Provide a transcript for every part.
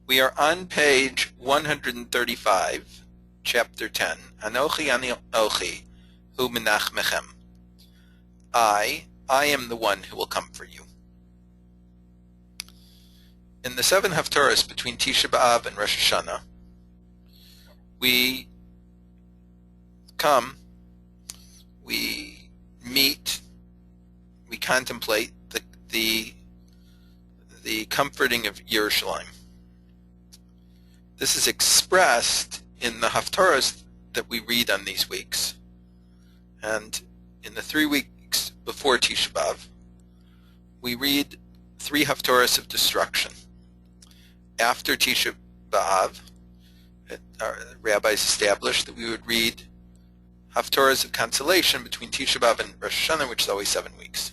We are on page 135, chapter 10. Anochi ani ochi hu menachmechem. I am the one who will comfort you. In the 7 Haftorahs between Tisha B'Av and Rosh Hashanah, we come, we meet, we contemplate the comforting of Yerushalayim. This is expressed in the Haftorahs that we read on these weeks. And in the 3 weeks before Tisha B'Av, we read 3 Haftorahs of destruction. After Tisha B'Av, our rabbis established that we would read Haftorahs of consolation between Tisha B'Av and Rosh Hashanah, which is always 7 weeks.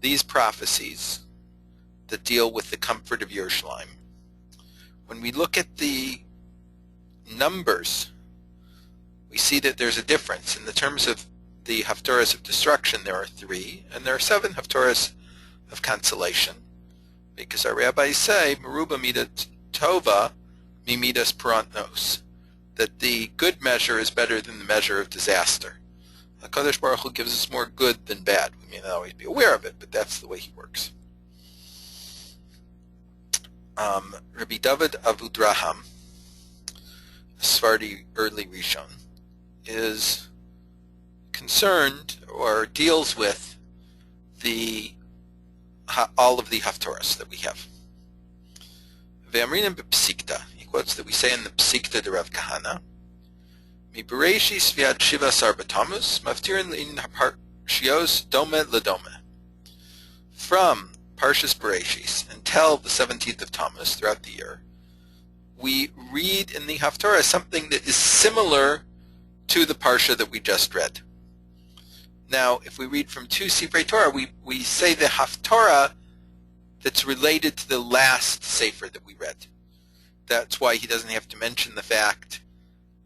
These prophecies that deal with the comfort of Yerushalayim, when we look at the numbers, we see that there's a difference. In the terms of the Haftorahs of destruction, there are 3, and there are 7 Haftorahs of consolation, because our rabbis say, Meruba midat tova mimidas parantnos, that the good measure is better than the measure of disaster. HaKadosh Baruch Hu gives us more good than bad. We may not always be aware of it, but that's the way he works. Rabbi David Avudraham, a Sephardi early Rishon, is concerned or deals with all of the Haftorahs that we have. Ve'amrinim b'psikta, he quotes that we say in the Psikta de Rav Kahana, Mi Bereshis v'ad Shiva Asar b'Tammuz, maftirin l'in haparshios dome l'dome. From Parshas Bereshis until the 17th of Tammuz, throughout the year, we read in the Haftorah something that is similar to the Parsha that we just read. Now, if we read from 2 Sifrei Torah, we say the Haftorah that's related to the last Sefer that we read. That's why he doesn't have to mention the fact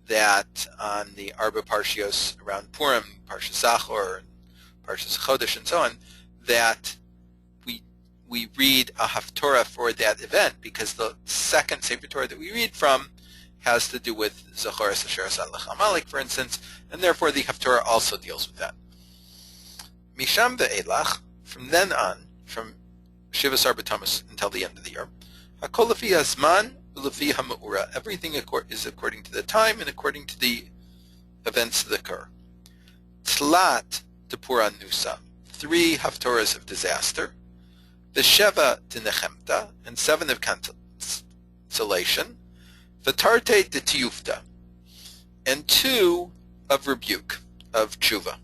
that on the Arba Parshios around Purim, Parshas Zachor, Parshas Chodesh, and so on, that we read a Haftorah for that event, because the second Sefer Torah that we read from has to do with Zachoras Asher Asad L'Chamalek, for instance, and therefore the Haftorah also deals with that. Misham ve'elach, from then on, from Shiva Asar b'Tammuz until the end of the year, Hakol lefi hazman u'lefi ha'me'ura, everything is according to the time and according to the events that occur. Tlat Tepura Nusa, 3 Haftorahs of disaster, the Sheva de Nechemta, and 7 of consolation, V'tarte de Tiyufta, and 2 of rebuke, of tshuva.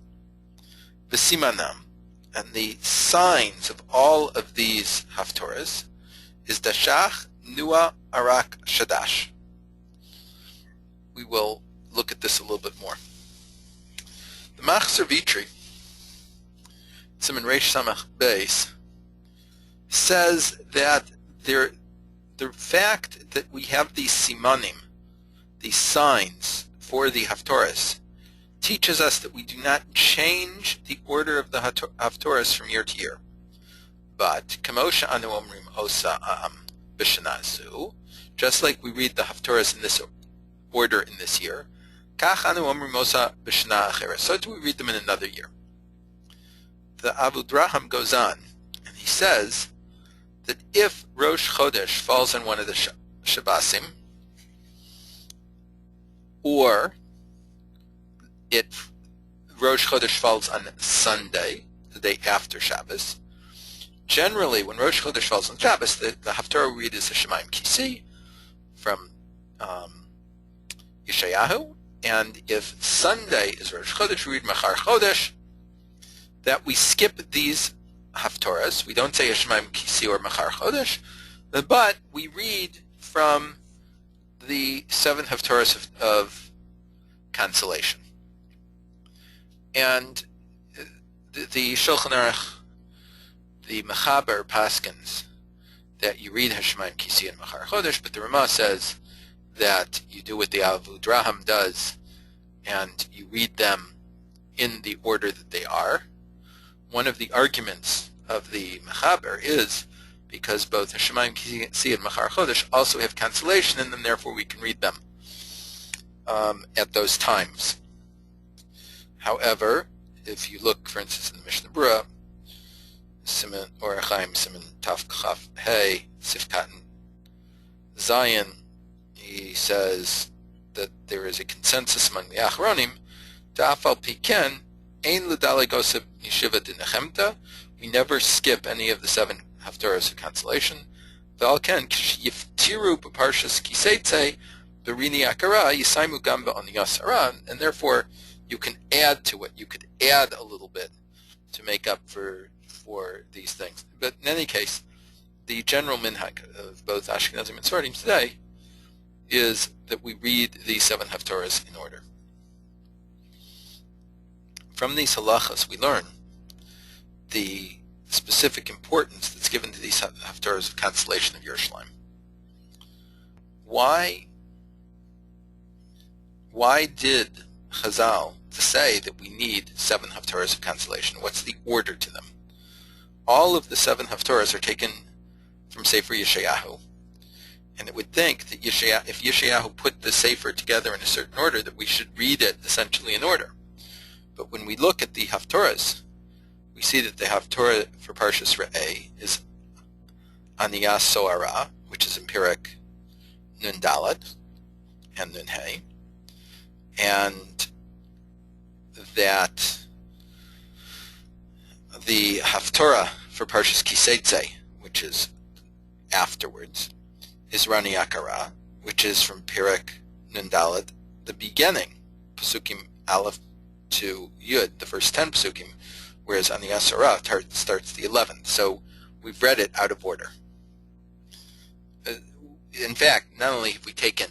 V'simanam, and the signs of all of these Haftorahs is Dashach, Nua, Arak, Shadash. We will look at this a little bit more. The Machzor Vitri, Siman Reish Samach Beis, says that the fact that we have these simanim, these signs for the Haftorahs, teaches us that we do not change the order of the Haftorahs from year to year. But, Kamosha Anu Omrim Osa B'Shanazu, just like we read the Haftorahs in this order in this year, Kach Anu Omrim Osa B'Shana Achera, so do we read them in another year. The Avudraham goes on, and he says that if Rosh Chodesh falls on one of the Shabbosim, or Rosh Chodesh falls on Sunday, the day after Shabbos, generally when Rosh Chodesh falls on Shabbos, the Haftorah we read is the Shemayim Kisi from Yeshayahu, and if Sunday is Rosh Chodesh, we read Machar Chodesh, that we skip these Haftorahs. We don't say Shemaim Kisi or Machar Chodesh, but we read from the 7 Haftorahs of consolation. And the Shulchan Aruch, the Mechaber Paskins, that you read Shemaim Kisi and Machar Chodesh, but the Ramah says that you do what the Avudraham does, and you read them in the order that they are. One of the arguments of the Mechaber is because both Hashemayim Kisi and Machar Chodesh also have cancellation, and then therefore we can read them at those times. However, if you look, for instance, in the Mishnah Berurah, Siman or Chaim Siman Taf Chaf Hey Sifkatan Zion, he says that there is a consensus among the Achronim. Da'afal Piken Ein L'Dalei Goseb Yeshiva Dinechemta. We never skip any of the 7 haftarahs of consolation. V'alken Yiftiru B'Parshas Kiseitze B'Rini Akara Yisaimu Gamba on the Yasara, and therefore you can add to it. You could add a little bit to make up for these things. But in any case, the general minhag of both Ashkenazim and Sephardim today is that we read these 7 haftarahs in order. From these halachas, we learn the specific importance that's given to these haftarahs of consolation of Yerushalayim. Why did Chazal to say that we need 7 haftarahs of consolation? What's the order to them? All of the 7 haftarahs are taken from Sefer Yeshayahu, and it would think that if Yeshayahu put the Sefer together in a certain order, that we should read it essentially in order. But when we look at the haftarahs, we see that the haftarah for Parshas Re'eh is Aniyas Soara, which is in Perek Nun Daled and Nun Hey, and that the haftarah for Parshas Kiseitze, which is afterwards, is Rani Akara, which is from Perek Nun Daled, the beginning, Pesukim Aleph to Yud, the first 10 Pesukim, whereas on the Asara starts the 11th. So we've read it out of order. In fact, not only have we've taken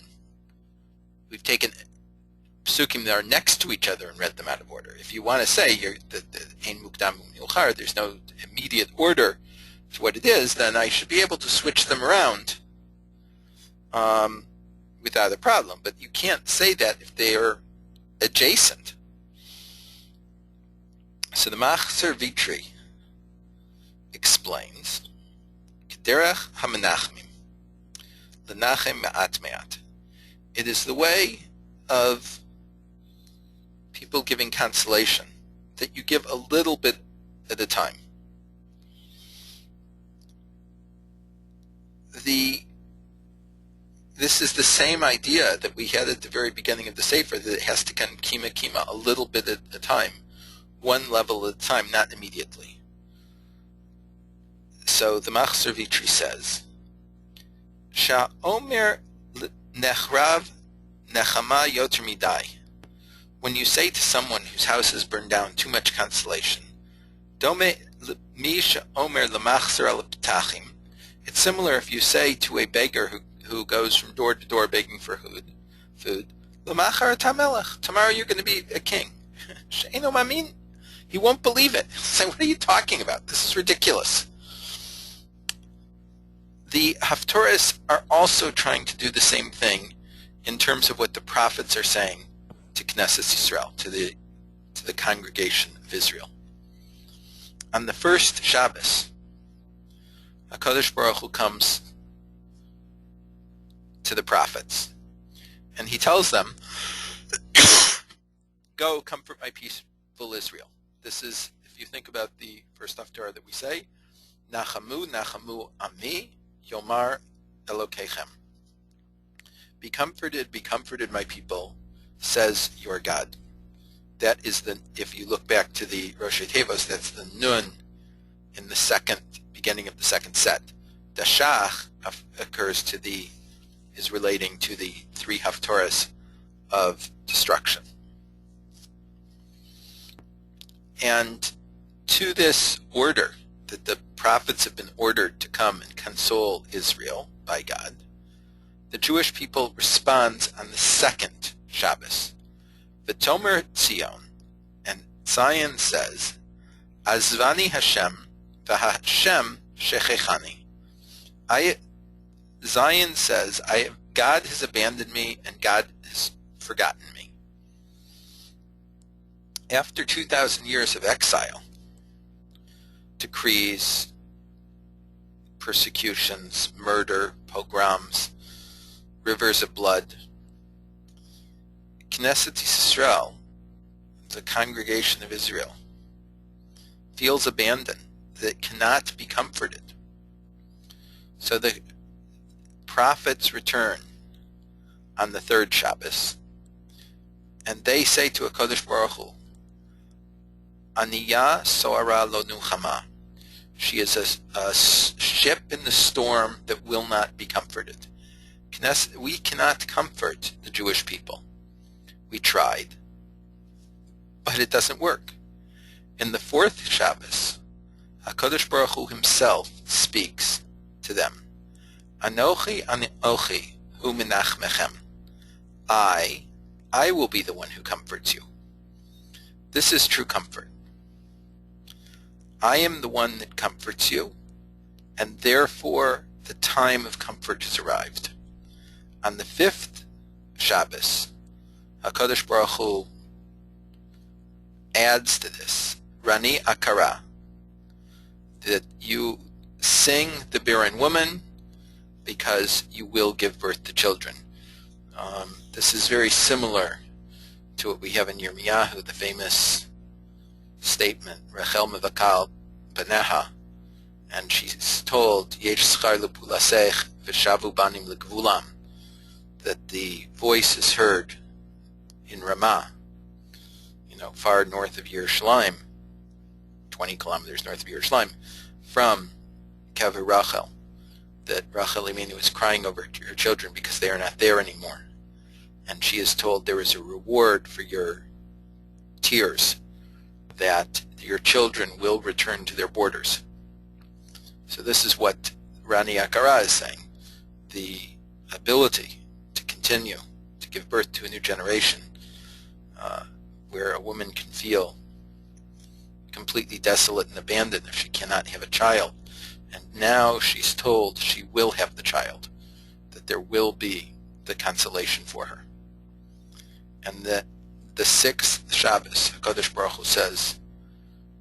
Pesukim that are next to each other and read them out of order. If you want to say the Ein Mukdam Milchar, there's no immediate order to what it is, then I should be able to switch them around without a problem. But you can't say that if they are adjacent. So the Machzer Vitri explains, K'derech HaMenachmim, L'nachem Ma'at Me'at. It is the way of people giving consolation, that you give a little bit at a time. This is the same idea that we had at the very beginning of the Sefer, that it has to come Kima Kima, a little bit at a time, one level at a time, not immediately. So the Machzer Vitri says, Sha'omer nechrav nechama yoter midai. When you say to someone whose house is burned down, too much consolation, Dome mi sha'omer lemachzer al ptachim. It's similar if you say to a beggar who goes from door to door begging for food, Lemachar tamelech, tomorrow you're going to be a king. She'eno mamin. He won't believe it. He'll say, what are you talking about? This is ridiculous. The haftarahs are also trying to do the same thing in terms of what the prophets are saying to Knesset Yisrael, to the congregation of Israel. On the first Shabbos, HaKadosh Baruch Hu comes to the prophets, and he tells them, go comfort my peaceful Israel. This is, if you think about the first haftarah that we say, Nachamu, Nachamu Ami, Yomar Elokeichem. Be comforted, my people, says your God. That is if you look back to the Rosh Tevos, that's the Nun in the beginning of the second set. The Shach is relating to the 3 haftarahs of destruction. And to this order, that the prophets have been ordered to come and console Israel by God, the Jewish people responds on the second Shabbos. V'tomer Tzion, and Zion says, Azvani Hashem, v'Hashem shechechani. Zion says, God has abandoned me and God has forgotten me. After 2,000 years of exile, decrees, persecutions, murder, pogroms, rivers of blood. Knesset Yisrael, the congregation of Israel, feels abandoned, that cannot be comforted. So the prophets return on the third Shabbos, and they say to HaKadosh Baruch Hu, Aniyah so'ara lo nuchama. She is a ship in the storm that will not be comforted. We cannot comfort the Jewish people. We tried, but it doesn't work. In the fourth Shabbos, HaKadosh Baruch Hu himself speaks to them. Anochi Anochi hu menachmechem. I will be the one who comforts you. This is true comfort. I am the one that comforts you, and therefore the time of comfort has arrived. On the fifth Shabbos, HaKadosh Baruch Hu adds to this, Rani Akara, that you sing the barren woman because you will give birth to children. This is very similar to what we have in Yirmiyahu, the famous statement, Rachel mevakal baneha, and she's told, Yesh schar lepulasech v'shavu banim legvulam, that the voice is heard in Ramah, far north of Yerushalayim, 20 kilometers north of Yerushalayim, from Kever Rachel, that Rachel Imenu is crying over her children because they are not there anymore. And she is told there is a reward for your tears, that your children will return to their borders. So this is what Rani Akara is saying, the ability to continue to give birth to a new generation, where a woman can feel completely desolate and abandoned if she cannot have a child. And now she's told she will have the child, that there will be the consolation for her. And that the sixth Shabbos, HaKadosh Baruch Hu says,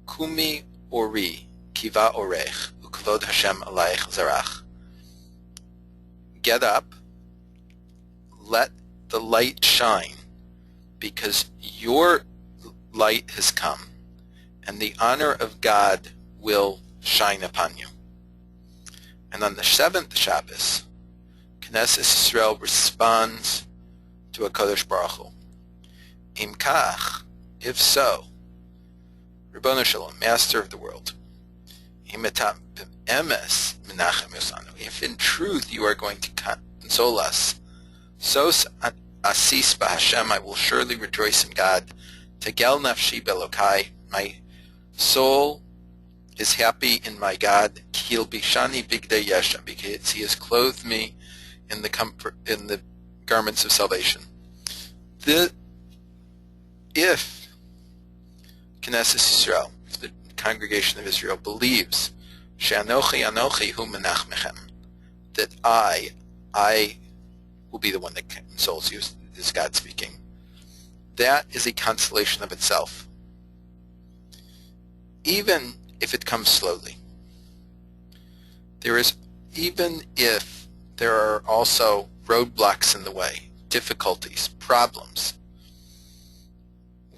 Kumi ori kiva orech ukvod Hashem alayich zarach. Get up, let the light shine, because your light has come, and the honor of God will shine upon you. And on the seventh Shabbos, Knesset Yisrael responds to HaKadosh Baruch Hu. Im kach, if so, Ribbono Shalom, Master of the world, emes menachem yosanu, if in truth you are going to console us, sos asis b'Hashem, I will surely rejoice in God. Tegel nafshi belokai, my soul is happy in my God. Kil bishani bigdei yesha, because He has clothed me in the comfort, in the garments of salvation. If Knesset Yisrael, if the congregation of Israel believes, she'anochi anochi hu menachmechem, that I will be the one that consoles you, is God speaking, that is a consolation of itself, even if it comes slowly. Even if there are also roadblocks in the way, difficulties, problems,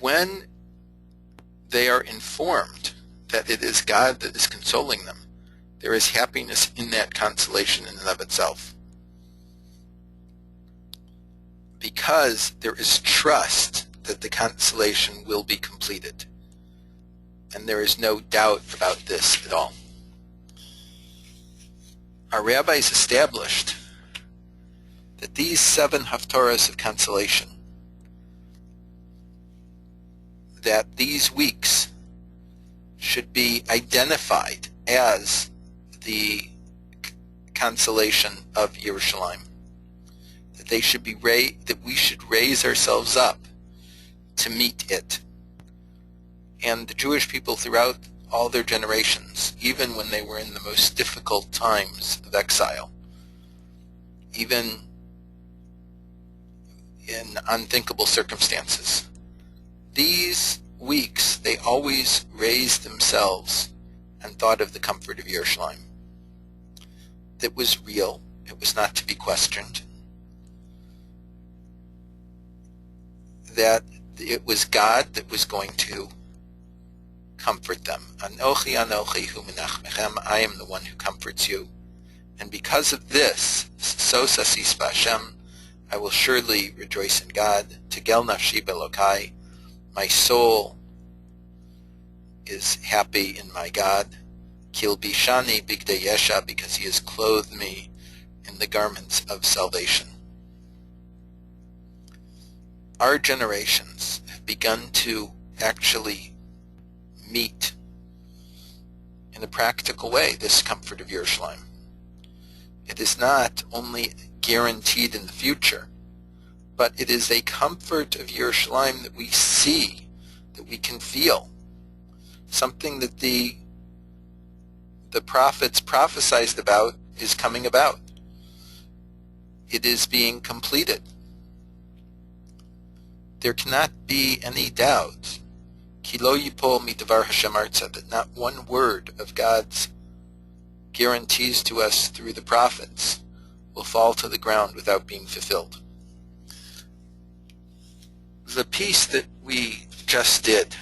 when they are informed that it is God that is consoling them, there is happiness in that consolation in and of itself. Because there is trust that the consolation will be completed. And there is no doubt about this at all. Our rabbis established that these 7 haftarahs of consolation, that these weeks should be identified as the consolation of Yerushalayim. That they should be that we should raise ourselves up to meet it. And the Jewish people throughout all their generations, even when they were in the most difficult times of exile, even in unthinkable circumstances, these weeks they always raised themselves and thought of the comfort of Yerushalayim. that was real. It was not to be questioned. That it was God that was going to comfort them. Anochi, Anochi hu menachmechem, I am the one who comforts you. And because of this, so sasis b'Hashem, I will surely rejoice in God. Tegel nafshi belokai, my soul is happy in my God. Kil bishani bigdei yesha, because he has clothed me in the garments of salvation. Our generations have begun to actually meet in a practical way this comfort of Yerushalayim. It is not only guaranteed in the future, but it is a comfort of Yerushalayim that we see, that we can feel, something that the prophets prophesied about is coming about. It is being completed. There cannot be any doubt, ki lo yipol midavar Hashem arza, that not one word of God's guarantees to us through the prophets will fall to the ground without being fulfilled. The piece that we just did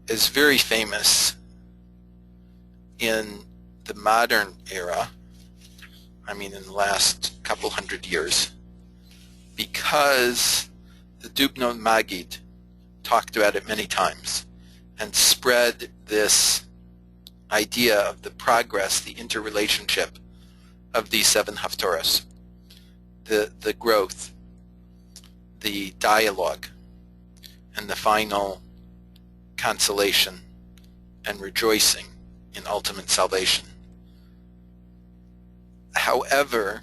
is very famous in the modern era, in the last couple hundred years, because the Dubno Magid talked about it many times and spread this idea of the progress, the interrelationship of these 7 haftorahs, the growth, the dialogue, and the final consolation and rejoicing in ultimate salvation. However,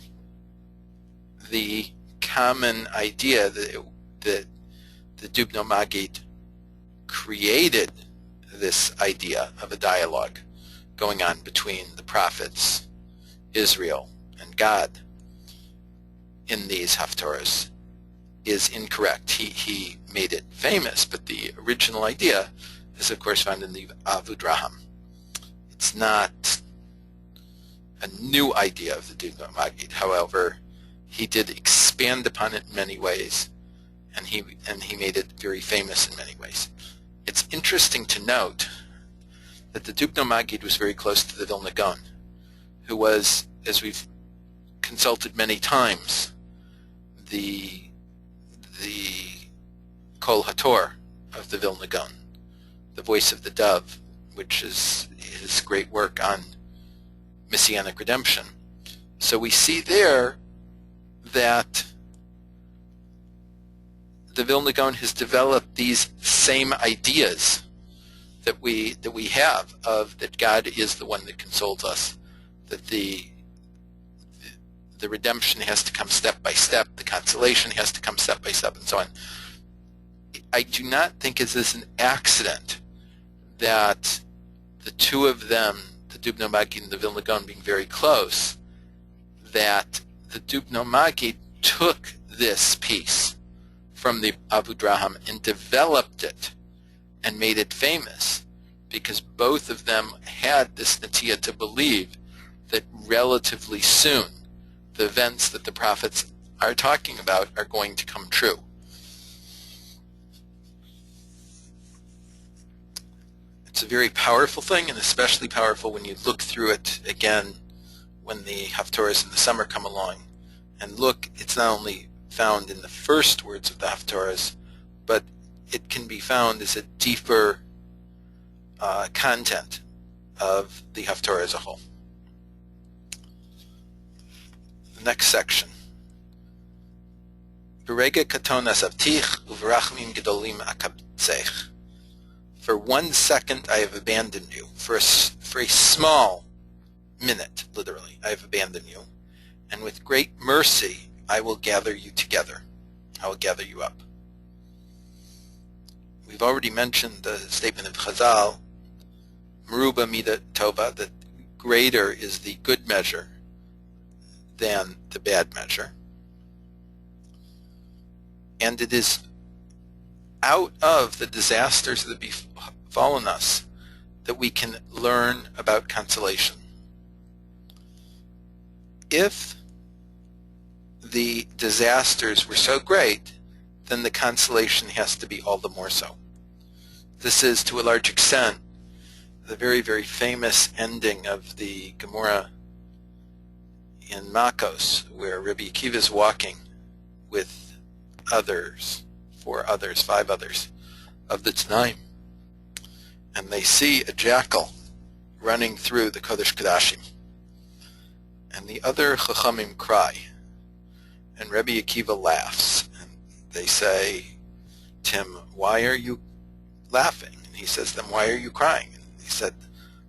the common idea that the Dubno Magid created this idea of a dialogue going on between the prophets, Israel, and God in these haftorahs is incorrect. He made it famous, but the original idea is, of course, found in the Avudraham. It's not a new idea of the Dubno Magid. However, he did expand upon it in many ways, and he made it very famous in many ways. It's interesting to note that the Dubno Magid was very close to the Vilna Gaon, who was, as we've consulted many times, the Kol HaTor of the Vilna Gaon, the voice of the dove, which is his great work on Messianic redemption. So we see there that the Vilna Gaon has developed these same ideas that we have of that God is the one that consoles us, that the redemption has to come step by step, the consolation has to come step by step, and so on. I do not think it is an accident that the two of them, the Dubno Magid and the Vilna Gaon being very close, that the Dubno Magid took this piece from the Avudraham and developed it and made it famous, because both of them had this natiya to believe that relatively soon the events that the prophets are talking about are going to come true. It's a very powerful thing, and especially powerful when you look through it again when the haftorahs in the summer come along. And look, it's not only found in the first words of the haftorahs, but it can be found as a deeper content of the haftorah as a whole. The next section. Berega katon asavtich uvrachmim gedolim akabtzech. For 1 second I have abandoned you. For a small minute, literally, I have abandoned you. And with great mercy I will gather you together. I will gather you up. We've already mentioned the statement of Chazal, Meruba Mida Tova, that greater is the good measure than the bad measure. And it is out of the disasters that befallen us that we can learn about consolation. if the disasters were so great, then the consolation has to be all the more so. This is, to a large extent, the very, very famous ending of the Gemara in Makos, where Rabbi Akiva is walking with others, 5 others, of the Tanaim, and they see a jackal running through the Kodesh Kodashim. And the other Chachamim cry, and Rabbi Akiva laughs, and they say, Tim, why are you laughing? And he says, then why are you crying? And he said,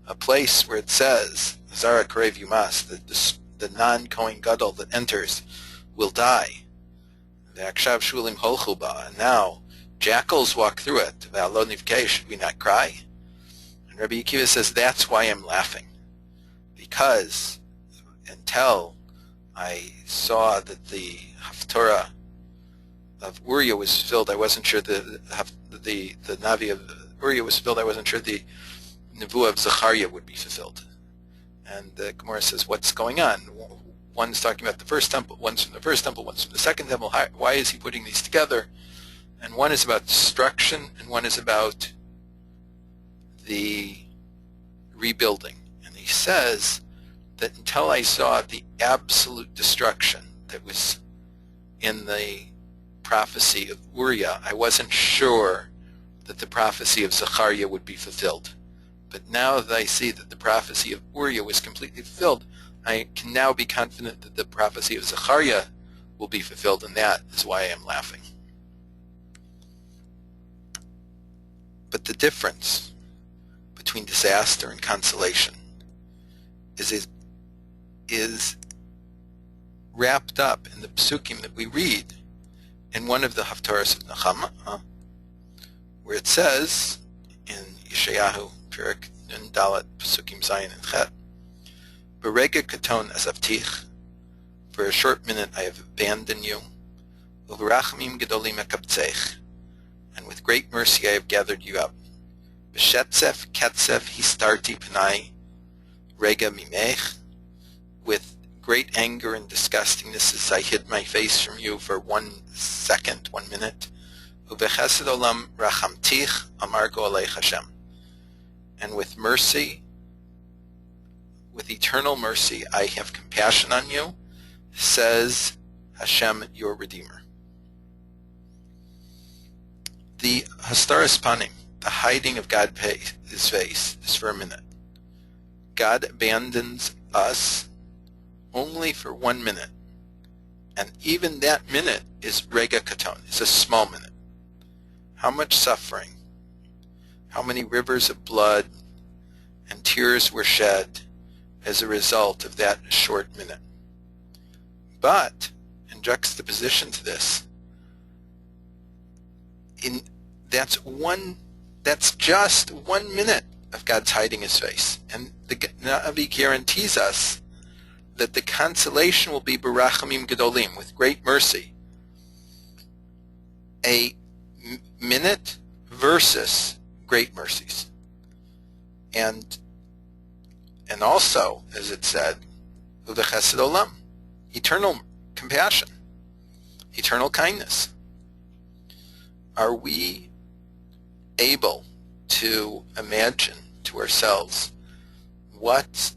a place where it says, Zara Karev Yumas, the non-Kohen Gadol that enters will die. The Akshav Shulim Holchuba, and now jackals walk through it. Should we not cry? And Rabbi Akiva says, that's why I'm laughing. Because until I saw that the Haftorah of Uriah was fulfilled, I wasn't sure the Navi of Uriah was fulfilled, I wasn't sure the Nevuah of Zechariah would be fulfilled. And the Gemara says, what's going on? One's talking about the first temple, one's from the first temple, one's from the second temple. Why is he putting these together? And one is about destruction, and one is about the rebuilding. And he says that until I saw the absolute destruction that was in the prophecy of Uriah, I wasn't sure that the prophecy of Zechariah would be fulfilled. But now that I see that the prophecy of Uriah was completely fulfilled, I can now be confident that the prophecy of Zechariah will be fulfilled, and that is why I am laughing. But the difference between disaster and consolation is wrapped up in the psukim that we read in one of the Haftarahs of Nechama, where it says in Yeshayahu, Perik Nun Dalet, Psukim Zayin and Chet, Berega Katon Asavtich, for a short minute I have abandoned you, Uvrachmim Gedolim Ekabtzech, and with great mercy I have gathered you up. B'shetzef Ketzef Histarti Panai, Rega Mimech, with great anger and disgustingness as I hid my face from you for 1 second, 1 minute. Uvechesed Olam Rachamtich Amargo Aleich Hashem. And with mercy, with eternal mercy, I have compassion on you, says Hashem, your Redeemer. The Hastaras Panim, the hiding of God's face, is for a minute. God abandons us only for 1 minute. And even that minute is Rega Katon, it's a small minute. How much suffering, how many rivers of blood and tears were shed as a result of that short minute. But in juxtaposition to this, that's just 1 minute of God's hiding his face. And the Navi guarantees us that the consolation will be Barachamim Gedolim, with great mercy. A minute versus great mercies. And also, as it said, Uvechesed Olam, eternal compassion, eternal kindness. Are we able to imagine to ourselves what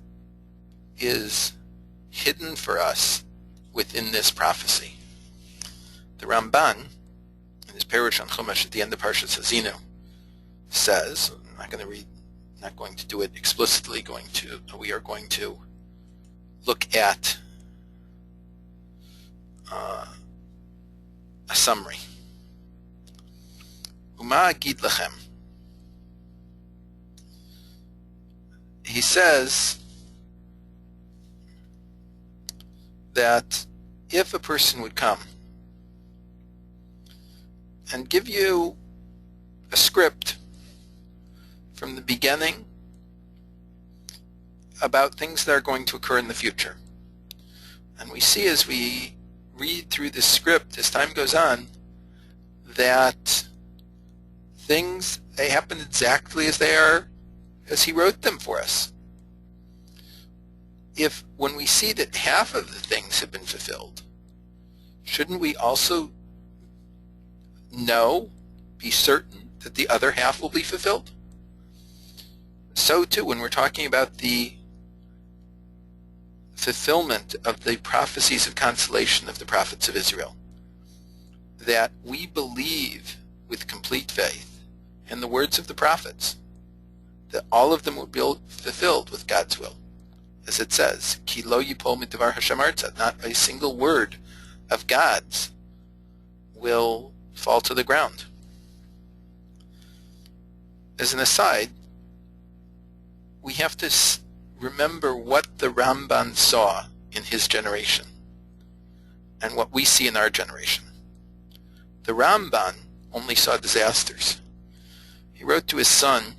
is hidden for us within this prophecy? The Ramban, in his Perush on Chumash at the end of Parshas Hazinu, says, not going to do it explicitly, we are going to look at a summary. Uma agid lechem. He says that if a person would come and give you a script from the beginning about things that are going to occur in the future, and we see as we read through the script as time goes on that they happen exactly as they are, as he wrote them for us. when we see that half of the things have been fulfilled, shouldn't we also be certain that the other half will be fulfilled? So too, when we're talking about the fulfillment of the prophecies of consolation of the prophets of Israel, that we believe with complete faith in the words of the prophets, that all of them will be fulfilled with God's will. As it says, Ki lo yipol midavar Hashem arza, not a single word of God's will fall to the ground. As an aside, we have to remember what the Ramban saw in his generation and what we see in our generation. The Ramban only saw disasters. He wrote to his son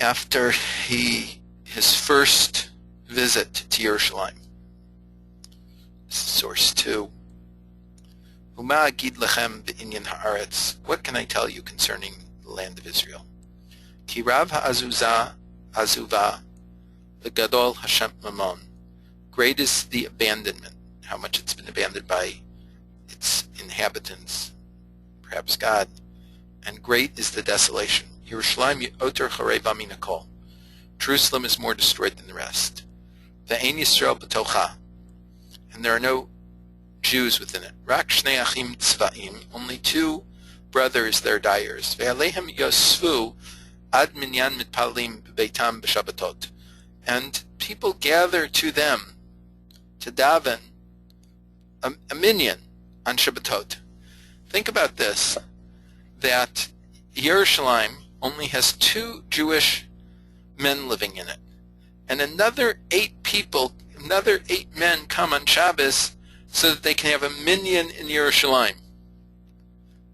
after his first visit to Yerushalayim. This is source 2. Uma agid lechem be'inyan haaretz. What can I tell you concerning the land of Israel? Ki rav ha'azuva v'gadol Hashem mamon. Great is the abandonment, how much it's been abandoned by its inhabitants, perhaps God, and great is the desolation. Yerushalayim yoter chareva min hakol. Jerusalem is more destroyed than the rest. Ve'ein Yisrael b'tocha, and there are no Jews within it. Rak shnei achim tzva'im, only 2 brothers, their dyers. Ve'alehem yosfu ad minyan mitpalim b'beitam b'shabbatot, and people gather to them to daven a minyan on Shabbatot. Think about this, that Yerushalayim only has 2 Jewish men living in it, and another 8 men come on Shabbos so that they can have a minyan in Yerushalayim.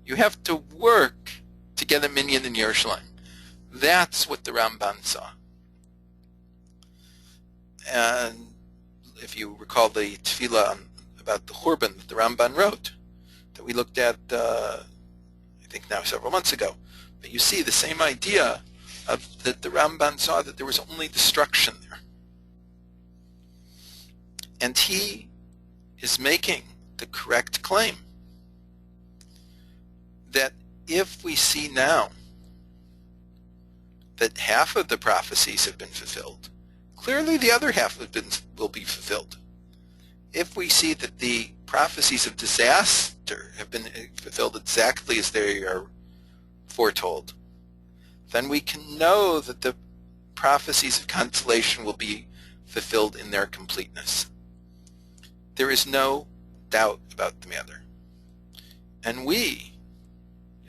You have to work to get a minyan in Yerushalayim. That's what the Ramban saw. And if you recall the tefillah about the Churban that the Ramban wrote, that we looked at, I think now several months ago, but you see the same idea of that the Ramban saw that there was only destruction there. And he is making the correct claim that if we see now that half of the prophecies have been fulfilled, clearly the other half will be fulfilled. If we see that the prophecies of disaster have been fulfilled exactly as they are foretold, then we can know that the prophecies of consolation will be fulfilled in their completeness. There is no doubt about the matter. And we,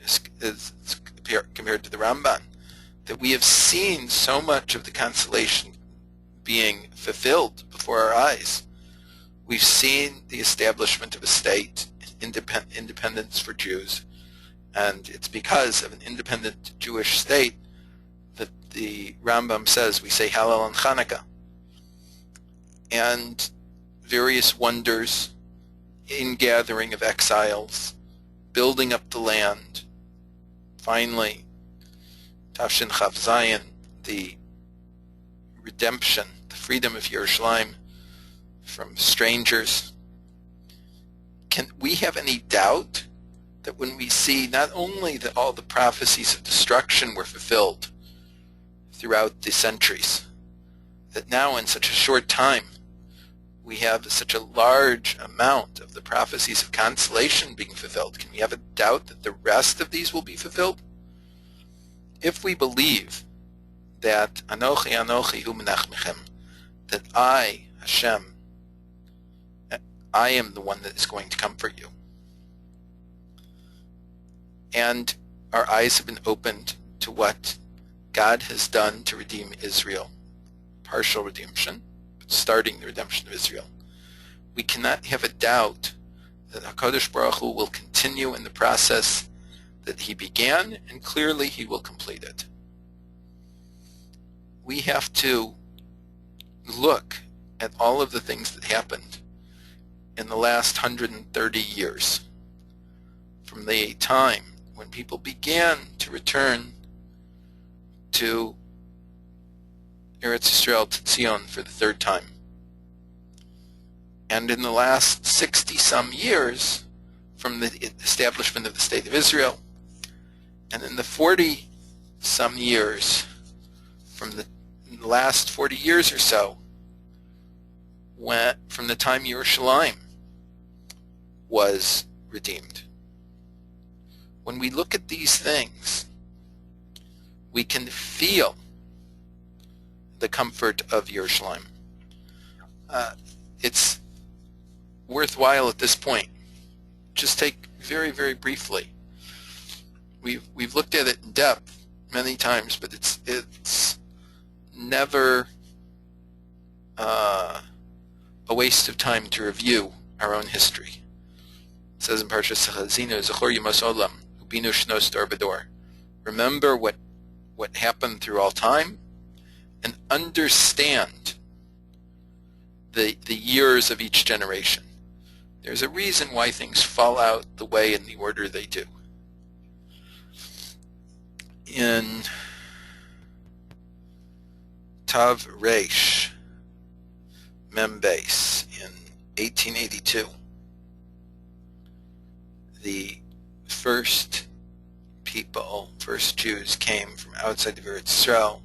as compared to the Ramban, that we have seen so much of the consolation being fulfilled before our eyes. We've seen the establishment of a state, independence for Jews, and it's because of an independent Jewish state that the Rambam says we say Hallel on Chanukah. And various wonders, ingathering of exiles, building up the land, finally, Tafshin Chav Zayin, the redemption, the freedom of Yerushalayim from strangers. Can we have any doubt that when we see not only that all the prophecies of destruction were fulfilled throughout the centuries, that now in such a short time we have such a large amount of the prophecies of consolation being fulfilled? Can we have a doubt that the rest of these will be fulfilled? If we believe that Anochi Anochi Hu Menachmechem, that I, Hashem, I am the one that is going to comfort you, and our eyes have been opened to what God has done to redeem Israel, partial redemption, but starting the redemption of Israel, we cannot have a doubt that HaKadosh Baruch Hu will continue in the process that he began, and clearly he will complete it. We have to look at all of the things that happened in the last 130 years, from the time when people began to return to Eretz Yisrael to Zion for the third time. And in the last 60-some years, from the establishment of the State of Israel, and in the 40-some years, from the last 40 years or so, from the time Yerushalayim was redeemed. When we look at these things, we can feel the comfort of Yerushalayim. It's worthwhile at this point. Just take very, very briefly. We've looked at it in depth many times, but it's never a waste of time to review our own history. It says in Parshas Chazinu, Zachor Yemos Olam, Ubinu Shnos Dor B'Dor. Remember what happened through all time, and understand the years of each generation. There's a reason why things fall out the way and the order they do. In Tav Reish Mem Beis in 1882, the first Jews came from outside of Eretz Yisrael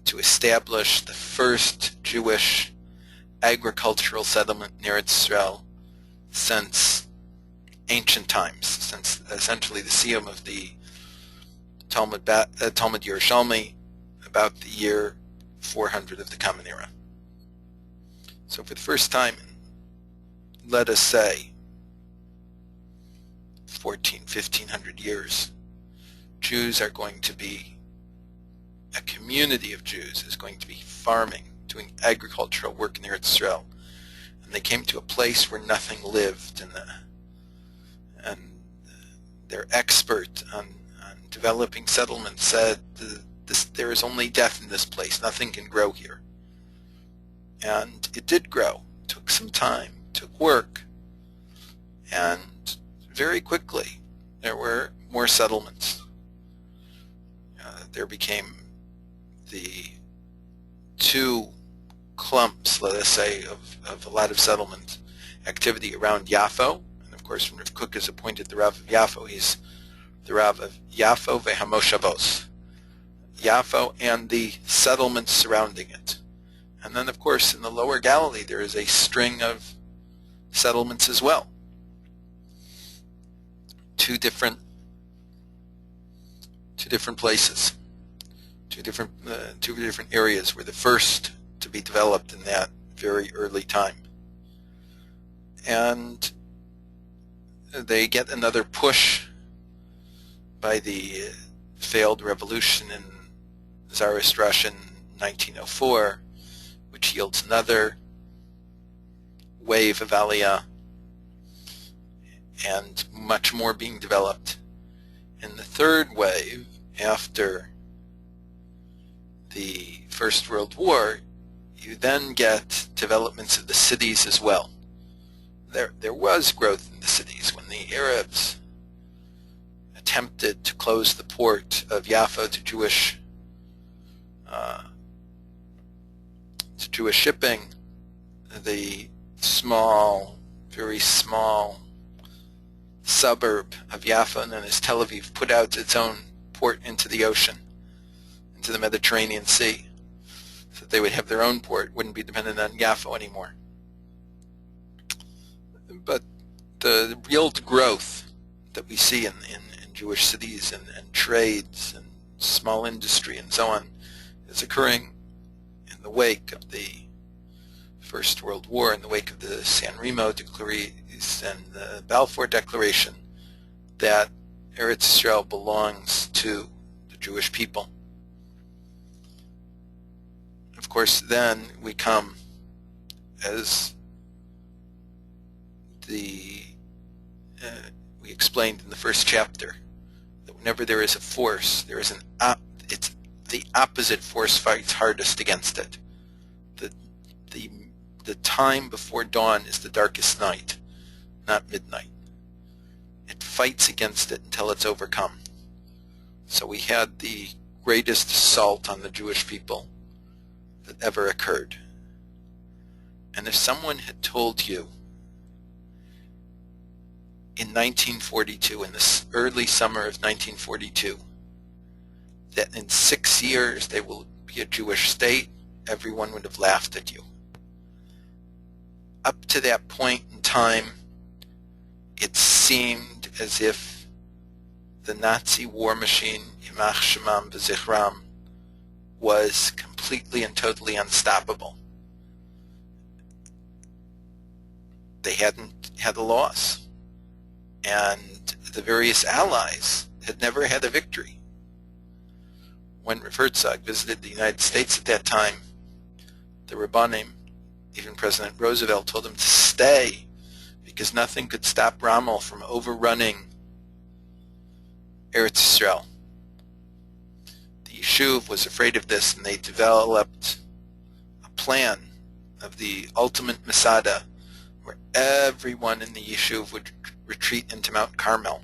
to establish the first Jewish agricultural settlement in Eretz Yisrael since ancient times, since essentially the siyum of the Talmud Yerushalmi, about the year 400 of the Common Era. So for the first time, let us say 1500 years, Jews are going to be, a community of Jews is going to be farming, doing agricultural work in Eretz Yisrael. And they came to a place where nothing lived, and their expert on developing settlements said, there is only death in this place, nothing can grow here. And it did grow. It took some time, took work, and very quickly there were more settlements. There became the two clumps, let us say, of a lot of settlement activity around Yaffo. And of course, when Rav Kook is appointed the Rav of Yaffo, he's the Rav of Yaffo ve'hamoshavos, Yaffo and the settlements surrounding it. And then, of course, in the Lower Galilee, there is a string of settlements as well. Two different places, two different areas were the first to be developed in that very early time. And they get another push by the failed revolution in Tsarist Russia in 1904, which yields another wave of Aliyah, and much more being developed. In the third wave, after the First World War, you then get developments of the cities as well. There was growth in the cities when the Arabs attempted to close the port of Yaffo to Jewish shipping. The small, very small suburb of Yaffo, known as Tel Aviv, put out its own port into the ocean, into the Mediterranean Sea, so that they would have their own port, wouldn't be dependent on Yaffo anymore. But the real growth that we see in Jewish cities and trades and small industry and so on is occurring in the wake of the First World War, in the wake of the San Remo decrees and the Balfour Declaration, that Eretz Yisrael belongs to the Jewish people. Of course, then we come, as we explained in the first chapter, that whenever there is a force, there is it's the opposite force fights hardest against it. The time before dawn is the darkest night, not midnight. It fights against it until it's overcome. So we had the greatest assault on the Jewish people that ever occurred. And if someone had told you in 1942, in the early summer of 1942, that in 6 years they will be a Jewish state, everyone would have laughed at you. Up to that point in time, it seemed as if the Nazi war machine, Yimach Shemam V'Zichram, was completely and totally unstoppable. They hadn't had a loss, and the various allies had never had a victory. When Rav Herzog visited the United States at that time, the Rabbanim, even President Roosevelt, told him to stay because nothing could stop Rommel from overrunning Eretz Yisrael. The Yishuv was afraid of this, and they developed a plan of the ultimate Masada, where everyone in the Yishuv would retreat into Mount Carmel,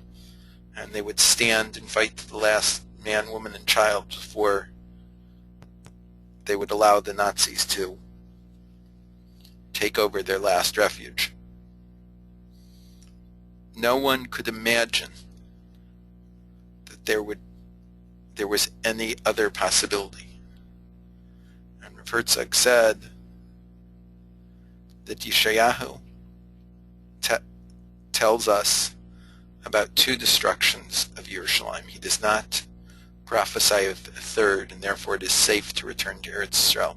and they would stand and fight to the last man, woman, and child before they would allow the Nazis to take over their last refuge. No one could imagine that there was any other possibility. And Rav Herzog said that Yeshayahu tells us about 2 destructions of Yerushalayim. He does not prophesy of a third, and therefore it is safe to return to Eretz Yisrael.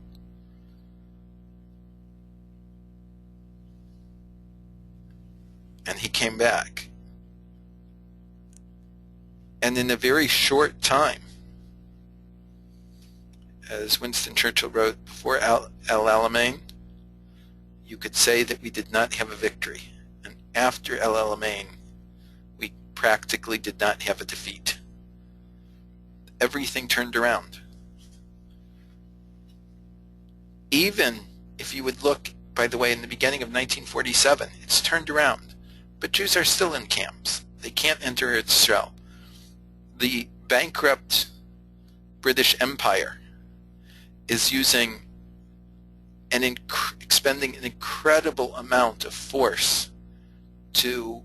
And he came back. And in a very short time, as Winston Churchill wrote, before El Alamein, you could say that we did not have a victory. And after El Alamein, we practically did not have a defeat. Everything turned around. Even if you would look, by the way, in the beginning of 1947, it's turned around. But Jews are still in camps. They can't enter Eretz Yisrael. The bankrupt British Empire is using expending an incredible amount of force to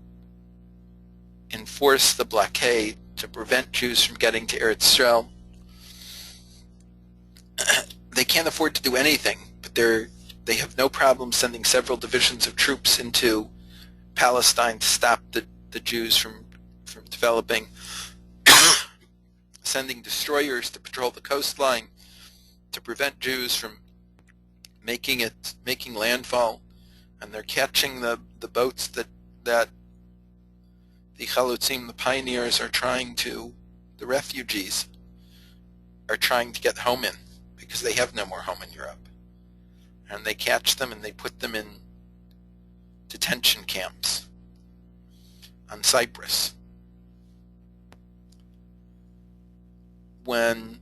enforce the blockade, to prevent Jews from getting to Eretz Yisrael. They can't afford to do anything, but they have no problem sending several divisions of troops into Palestine to stop the Jews from developing, sending destroyers to patrol the coastline to prevent Jews from making landfall, and they're catching the boats that the Chalutzim, the pioneers, the refugees are trying to get home in, because they have no more home in Europe. And they catch them and they put them in detention camps on Cyprus. When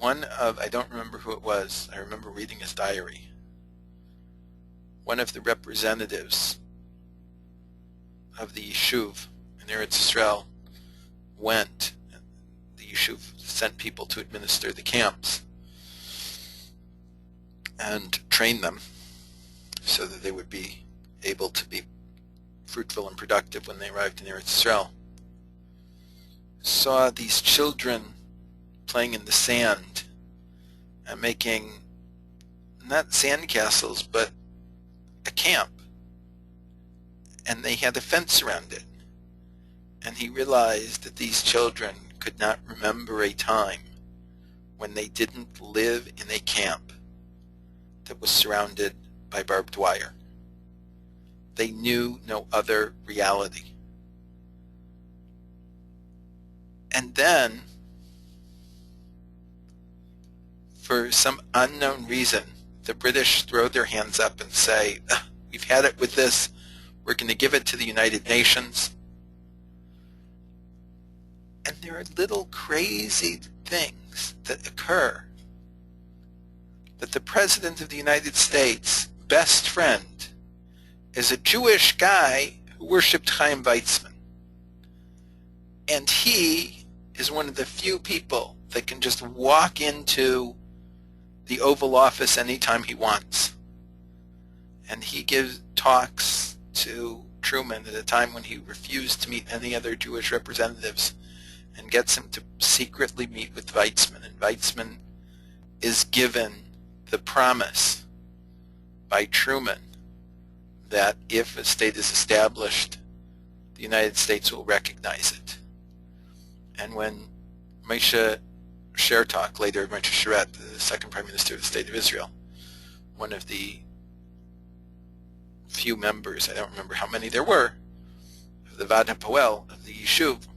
I don't remember who it was, I remember reading his diary, one of the representatives of the Yishuv in Eretz Yisrael went, the Yishuv sent people to administer the camps and train them so that they would be able to be fruitful and productive when they arrived in Eretz Yisrael. Saw these children playing in the sand and making not sandcastles but a camp, and they had a fence around it. And he realized that these children could not remember a time when they didn't live in a camp that was surrounded by barbed wire. They knew no other reality. And then, for some unknown reason, the British throw their hands up and say, we've had it with this, we're going to give it to the United Nations. And there are little crazy things that occur that the President of the United States' best friend is a Jewish guy who worshipped Chaim Weizmann. And he is one of the few people that can just walk into the Oval Office anytime he wants. And he gives talks to Truman at a time when he refused to meet any other Jewish representatives, and gets him to secretly meet with Weizmann. And Weizmann is given the promise by Truman that if a state is established, the United States will recognize it. And when Moshe Shertok, later Moshe Sheret, the second Prime Minister of the State of Israel, one of the few members, I don't remember how many there were, of the Vad HaPoel, of the Yishuv,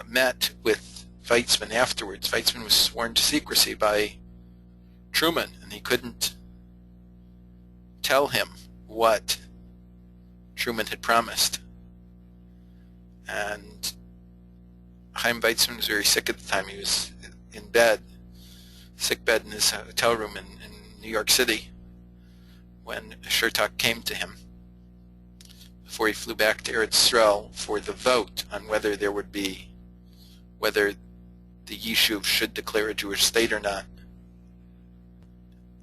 met with Weizmann afterwards. Weizmann was sworn to secrecy by Truman, and he couldn't tell him what Truman had promised. And Chaim Weizmann was very sick at the time. He was in bed, sick bed in his hotel room in New York City, when Shertok came to him before he flew back to Eretz Yisrael for the vote on whether the Yishuv should declare a Jewish state or not.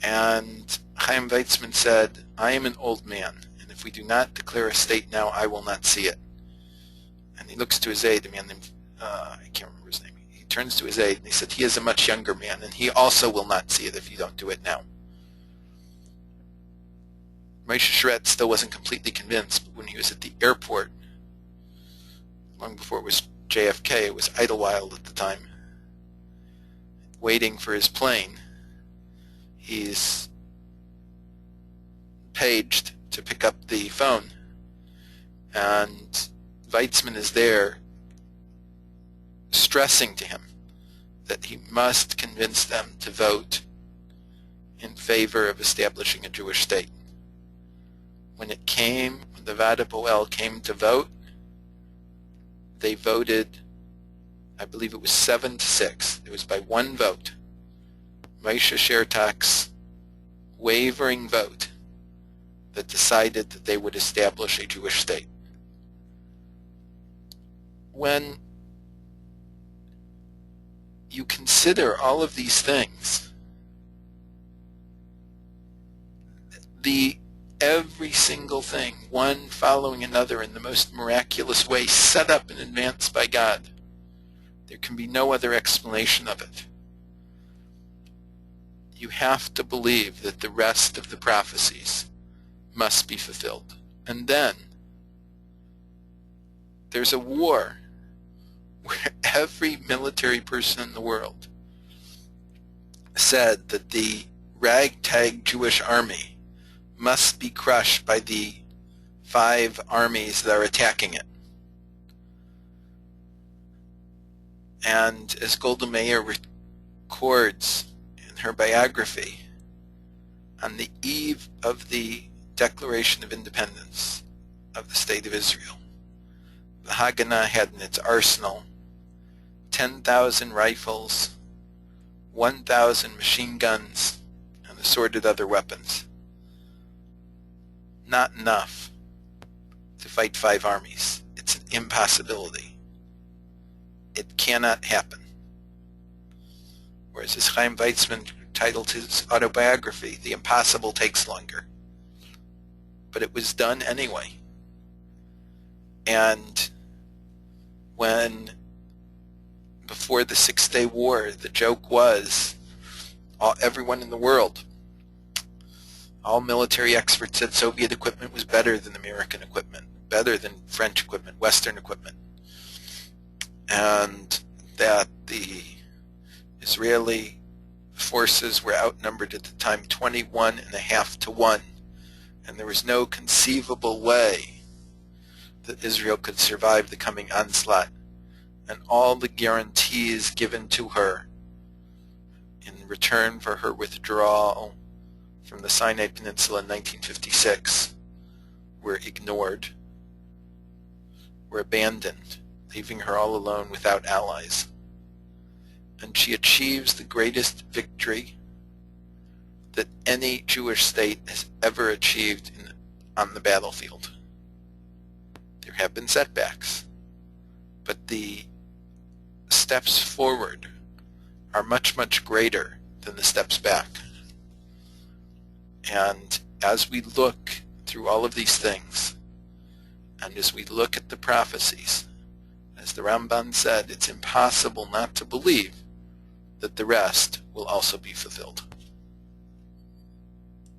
And Chaim Weizmann said, "I am an old man, and if we do not declare a state now, I will not see it." And he looks to his aide, a man named, I can't remember his name. He turns to his aide and he said, "He is a much younger man, and he also will not see it if you don't do it now." Moshe Sheret still wasn't completely convinced, but when he was at the airport, long before it was JFK, it was Idlewild at the time, waiting for his plane, he's paged to pick up the phone, and Weizmann is there stressing to him that he must convince them to vote in favor of establishing a Jewish state. When the Vad HaPoel came to vote, they voted, I believe it was 7-6. It was by one vote. Moshe Shertok's wavering vote that decided that they would establish a Jewish state. When you consider all of these things, every single thing, one following another in the most miraculous way, set up in advance by God, there can be no other explanation of it. You have to believe that the rest of the prophecies must be fulfilled. And then there's a war where every military person in the world said that the ragtag Jewish army must be crushed by the 5 armies that are attacking it. And as Golda Meir records in her biography, on the eve of the Declaration of Independence of the State of Israel, the Haganah had in its arsenal 10,000 rifles, 1,000 machine guns, and assorted other weapons. Not enough to fight 5 armies. It's an impossibility. It cannot happen. Whereas as Chaim Weizmann titled his autobiography, "The Impossible Takes Longer." But it was done anyway. And before the 6-Day War, the joke was, everyone in the world, all military experts said Soviet equipment was better than American equipment, better than French equipment, Western equipment, and that the Israeli forces were outnumbered at the time 21.5 to 1, and there was no conceivable way that Israel could survive the coming onslaught, and all the guarantees given to her in return for her withdrawal from the Sinai Peninsula in 1956 were ignored, were abandoned, leaving her all alone without allies. And she achieves the greatest victory that any Jewish state has ever achieved on the battlefield. There have been setbacks, but the steps forward are much, much greater than the steps back. And as we look through all of these things, and as we look at the prophecies, as the Ramban said, it's impossible not to believe that the rest will also be fulfilled.